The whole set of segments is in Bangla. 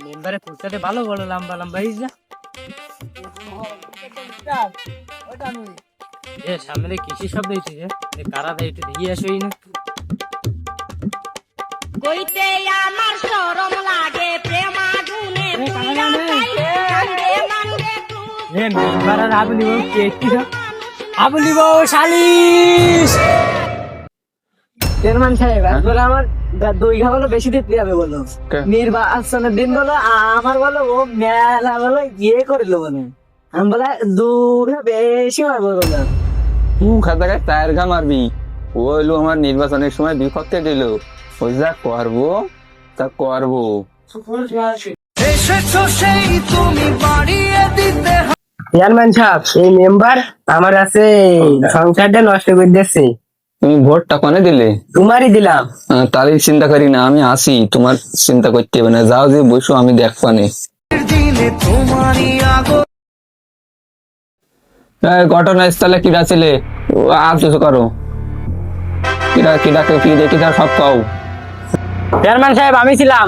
মেম্বারে ফুটতে ভালো বড় লম্বা লম্বা সামনে কৃষি শব্দ কারা দেয় একটু দেখিয়ে আসো না কইতে আমার শরম লাগে প্রেমাগুনে আবুলি বউ শালিশ চেয়ারম্যান সাহেব বলে আমার দুই ঘা বলো বেশি দিতে হবে বলো নির্বাচনের দিন বলো আমার বলো ও মেলা বলো ইয়ে করিল বলো আমি বলে দূরে বেশি হয় বলো না খাতাকে টায়ার ঘা মারবি ও হইলো আমার নির্বাচনের সময় বিপক্ষে দিল ওই যা করবো তা করবো চেয়ারম্যান সাহেব এই মেম্বার আমার আছে সংসারটা নষ্ট করে দিচ্ছে তুমি ভোটটা কোনে দিলে তোমারই দিলাম তাহলে চিন্তা করি না আমি আসি তোমার চিন্তা করতে হবে না যাও যে বসো আমি দেখবানে ঘটনাস্থলে কিরা ছিলে আফসোস করো কিরা কিরা কি দেখি তার সব কও চেয়ারম্যান সাহেব আমি ছিলাম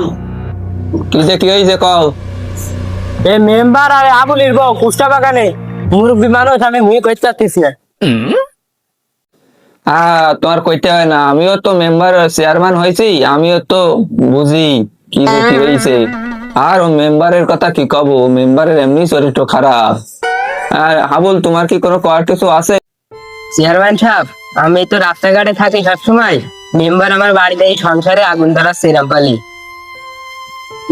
কি যে কি হয়েছে কও এই মেম্বার আর আবুলির বউ কুষ্টা বাগানে মুরব্বী মানুষ আমি হুই করতে চাচ্ছি না তোমার কইতে হয় না আমিও তো মেম্বার চেয়ারম্যান হয়েছি আমিও তো বুঝি কি যে কি হয়েছে আর ও মেম্বারের কথা কি কব মেম্বারের এমনি চরিত্র খারাপ আর হাবুল তোমার কি কোনো করার কিছু আছে চেয়ারম্যান সাহেব আমি তো রাস্তাঘাটে থাকি সবসময় মেম্বার আমার বাড়িতে এই সংসারে আগুন ধরা সেরামপালি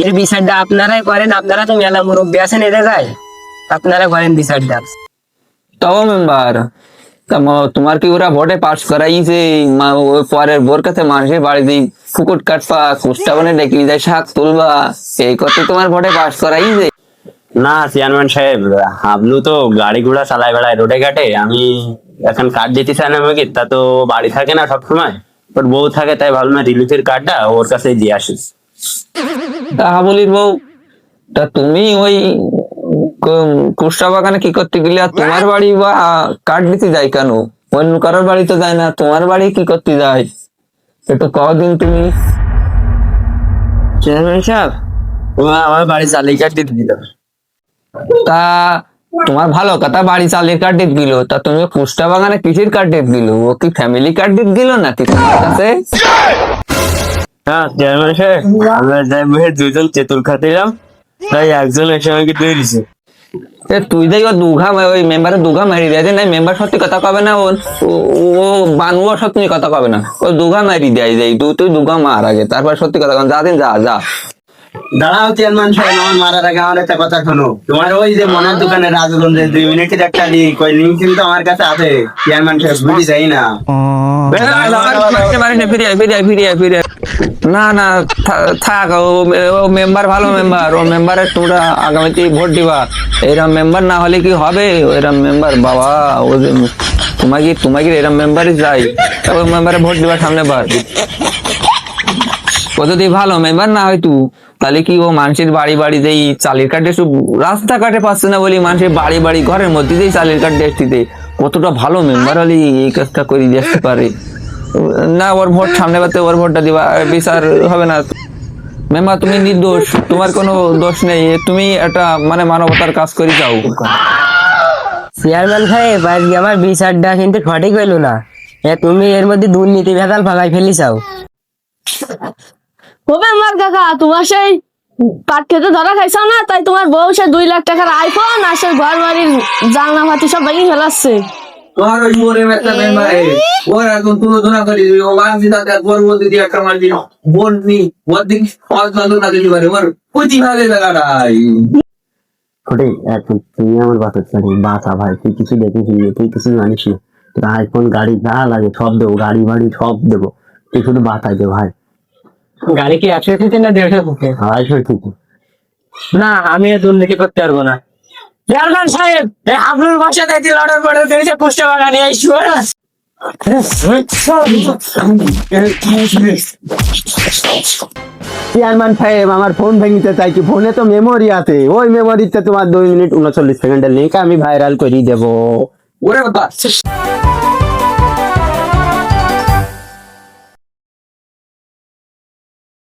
এর বিচারটা আপনারাই করেন আপনারা তো মেলা মুরব্বী আছেন এ জায়গায় আপনারা করেন বিচারটা তাও মেম্বার তোমার কি ওরা ভোটে পাস করাইছে পরের বোর কাছে মানুষের বাড়িতে ফুকুট কাটবা কুষ্টা বনে ডেকে যায় শাক তুলবা এই কথা তোমার ভোটে পাস করাইছে না চেয়ারম্যান সাহেব হাবলু তো গাড়ি ঘোড়া চালায় বেড়ায় রোডে ঘাটে আমি এখন কার্ড দিতে চাই না আমাকে তা তো বাড়ি থাকে না সবসময় ওর বউ থাকে তাই ভাবলাম রিলিফের কার্ডটা ওর কাছে দিয়ে আসিস তা হাবুলির বউ তা তুমি ওই কুষ্টা বাগানে কি করতে গেলে আর তোমার বাড়ি বা কার্ড দিতে যায় কেন অন্য কারোর বাড়ি তো যায় না তোমার বাড়ি কি করতে যায় একটু কদিন তুমি চেয়ারম্যান সাহেব আমার বাড়ি চালি কার্ড দিতে দিল তা তোমার ভালো কথা বাড়ি চালের কার্ড দিতে দিল তা তুমি কুষ্টা বাগানে কৃষির কার্ড দিতে দিল ও কি ফ্যামিলি কার্ড দিতে দিল নাকি তোমার কাছে হ্যাঁ চেয়ারম্যান সাহেব আমরা যাই দুজন তেঁতুল খাতিলাম তাই একজন এসে আমাকে দিয়ে দিছে তুই যাই ও দুঘা ওই মেম্বারের দুঘা মারি দেয় না মেম্বার সত্যি কথা কবে না ও বানুয়া সত্যি কথা কবে না ও দুঘা মারি দেয় যাই তুই দুঘা মার আগে তারপর সত্যি কথা যা দিন যা যা দাঁড়াও চেয়ারম্যান সাহেব আমার মারার আগে আমার একটা কথা শোনো তোমার ওই যে মনের দোকানে রাজগঞ্জে 2 মিনিটের একটা লিঙ্ক ওই লিঙ্ক কিন্তু আমার কাছে আছে চেয়ারম্যান সাহেব বুঝি যাই না না না থাক ও মেম্বার ভালো মেম্বার ও মেম্বারের তোমরা আগামীতে ভোট দিবা এরম মেম্বার না হলে কি হবে এরম মেম্বার বাবা ও তোমাকে এরম মেম্বারই যাই ওই মেম্বারে ভোট দিবা সামনে বার ও যদি ভালো মেম্বার না হয়তো তাহলে কি ও মানুষের বাড়ি বাড়িতেই চালের কার্ডে রাস্তাঘাটে পাচ্ছে না বলি মানুষের বাড়ি বাড়ি ঘরের মধ্যে দিয়ে চালের কার্ড দেখতে কতটা ভালো মেম্বার হলে এই কাজটা করে দেখতে পারে না ওর ভোট সামনে পাতে ওর ভোটটা দিবা বিচার হবে না মেম্বার তুমি নির্দোষ তোমার কোনো দোষ নেই তুমি একটা মানে মানবতার কাজ করে যাও চেয়ারম্যান সাহেব আজকে আমার বিচারটা কিন্তু সঠিক হইলো না তুমি এর মধ্যে দুর্নীতি ভেজাল ফালাই ফেলিছাও আমার কাকা তোমার সেই পাট খেতে ধরা খাইছো না তাই তোমার বউ সে 2 লাখ টাকার আইফোন আর সে ঘর বাড়ির জানলা ফাতি সব ভেঙে ফেলাচ্ছে তোমার ওই মোরে একটা মেম্বার ওর এখন তুলনা করি ও বাংলাদেশ সরকার পরবর্তী দিয়ে একটা মার দিল বোন নি ওর দিন পাঁচ বছর না দিতে পারে ওর প্রতিভাবে বেলাটাই ওটাই এখন তুমি আমার বাতা চালি বাতা ভাই তুই কিছু দেখিস তুই কিছু জানিস না তোর আইফোন গাড়ি যা লাগে সব দেবো গাড়ি বাড়ি সব দেবো তুই শুধু বাতাই দে ভাই গাড়ি কি 100 থেকে না 150 থেকে 250 থেকে না আমি দুর্নীতি করতে পারবো না চেয়ারম্যান সাহেব আপনার বাসা থেকে অর্ডার করে দিয়েছে কুষ্টা বাগানে এই শুয়ার চেয়ারম্যান সাহেব আমার ফোন ভেঙিতে চাইছি ফোনে তো মেমোরি আছে ওই মেমোরিতে তোমার 2 মিনিট 39 সেকেন্ডের লিঙ্ক আমি ভাইরাল করে দেবো ওরে বাবা